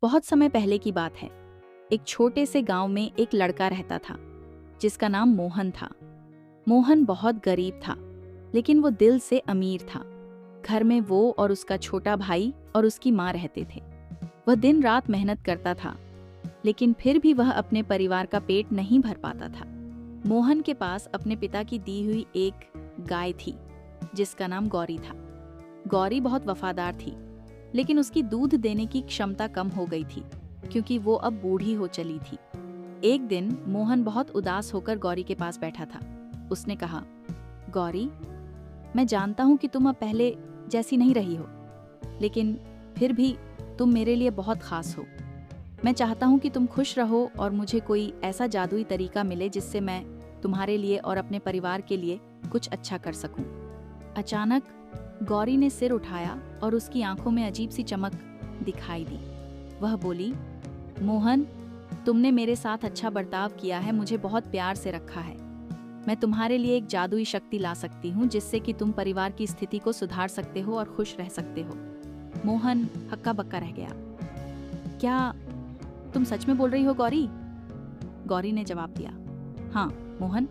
बहुत समय पहले की बात है। एक छोटे से गांव में एक लड़का रहता था जिसका नाम मोहन था। मोहन बहुत गरीब था, लेकिन वो दिल से अमीर था। घर में वो और उसका छोटा भाई और उसकी माँ रहते थे। वह दिन रात मेहनत करता था, लेकिन फिर भी वह अपने परिवार का पेट नहीं भर पाता था। मोहन के पास अपने पिता की दी हुई एक गाय थी जिसका नाम गौरी था। गौरी बहुत वफादार थी, लेकिन उसकी दूध देने की क्षमता कम हो गई थी क्योंकि वो अब बूढ़ी हो चली थी। एक दिन मोहन बहुत उदास होकर गौरी के पास बैठा था। उसने कहा, गौरी, मैं जानता हूँ कि तुम अब पहले जैसी नहीं रही हो, लेकिन फिर भी तुम मेरे लिए बहुत खास हो। मैं चाहता हूँ कि तुम खुश रहो और मुझे कोई ऐसा जादुई तरीका मिले जिससे मैं तुम्हारे लिए और अपने परिवार के लिए कुछ अच्छा कर सकूं। अचानक गौरी ने सिर उठाया और उसकी आंखों में अजीब सी चमक दिखाई दी। वह बोली, मोहन, तुमने मेरे साथ अच्छा बर्ताव किया है, मुझे बहुत प्यार से रखा है। मैं तुम्हारे लिए एक जादुई शक्ति ला सकती हूँ जिससे कि तुम परिवार की स्थिति को सुधार सकते हो और खुश रह सकते हो। मोहन हक्का बक्का रह गया। क्या तुम सच में बोल रही हो गौरी? गौरी ने जवाब दिया, हाँ मोहन,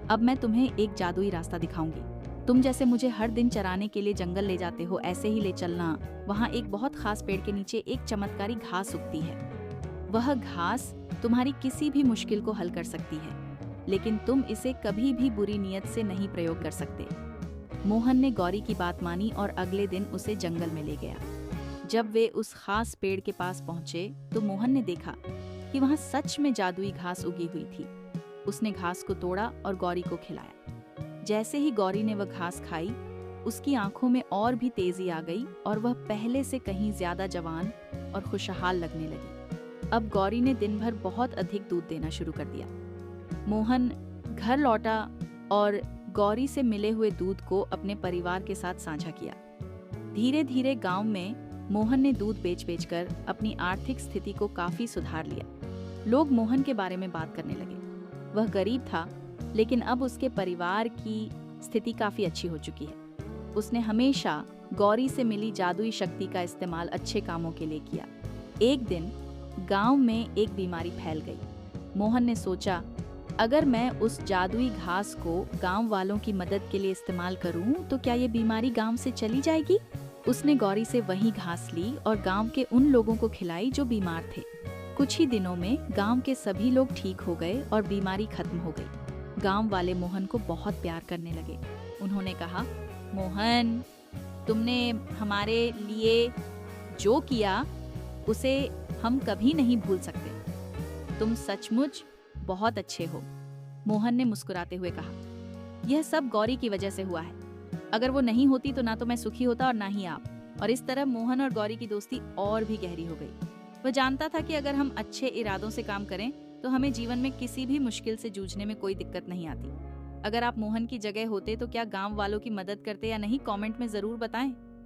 अब मैं तुम्हें एक जादुई रास्ता दिखाऊंगी। तुम जैसे मुझे हर दिन चराने के लिए जंगल ले जाते हो, ऐसे ही ले चलना। वहाँ एक बहुत खास पेड़ के नीचे एक चमत्कारी घास उगती है। वह घास तुम्हारी किसी भी मुश्किल को हल कर सकती है, लेकिन तुम इसे कभी भी बुरी नीयत से नहीं प्रयोग कर सकते। मोहन ने गौरी की बात मानी और अगले दिन उसे जंगल में ले गया। जब वे उस खास पेड़ के पास पहुंचे तो मोहन ने देखा कि वहाँ सच में जादुई घास उगी हुई थी। उसने घास को तोड़ा और गौरी को खिलाया। जैसे ही गौरी ने वह घास खाई, उसकी आंखों में और भी तेजी आ गई और वह पहले से कहीं ज्यादा जवान और खुशहाल लगने लगी। अब गौरी ने दिन भर बहुत अधिक दूध देना शुरू कर दिया। मोहन घर लौटा और गौरी से मिले हुए दूध को अपने परिवार के साथ साझा किया। धीरे धीरे गांव में मोहन ने दूध बेच कर अपनी आर्थिक स्थिति को काफी सुधार लिया। लोग मोहन के बारे में बात करने लगे। वह गरीब था, लेकिन अब उसके परिवार की स्थिति काफी अच्छी हो चुकी है। उसने हमेशा गौरी से मिली जादुई शक्ति का इस्तेमाल अच्छे कामों के लिए किया। एक दिन गांव में एक बीमारी फैल गई। मोहन ने सोचा, अगर मैं उस जादुई घास को गांव वालों की मदद के लिए इस्तेमाल करूं तो क्या ये बीमारी गांव से चली जाएगी। उसने गौरी से वही घास ली और गांव के उन लोगों को खिलाई जो बीमार थे। कुछ ही दिनों में गांव के सभी लोग ठीक हो गए और बीमारी खत्म हो गई। गांव वाले मोहन को बहुत प्यार करने लगे। उन्होंने कहा, मोहन, तुमने हमारे लिए जो किया उसे हम कभी नहीं भूल सकते। तुम सचमुच बहुत अच्छे हो। मोहन ने मुस्कुराते हुए कहा, यह सब गौरी की वजह से हुआ है। अगर वो नहीं होती तो ना तो मैं सुखी होता और ना ही आप। और इस तरह मोहन और गौरी की दोस्ती और भी गहरी हो गई। वह जानता था कि अगर हम अच्छे इरादों से काम करें तो हमें जीवन में किसी भी मुश्किल से जूझने में कोई दिक्कत नहीं आती। अगर आप मोहन की जगह होते तो क्या गांव वालों की मदद करते या नहीं, कमेंट में जरूर बताएं।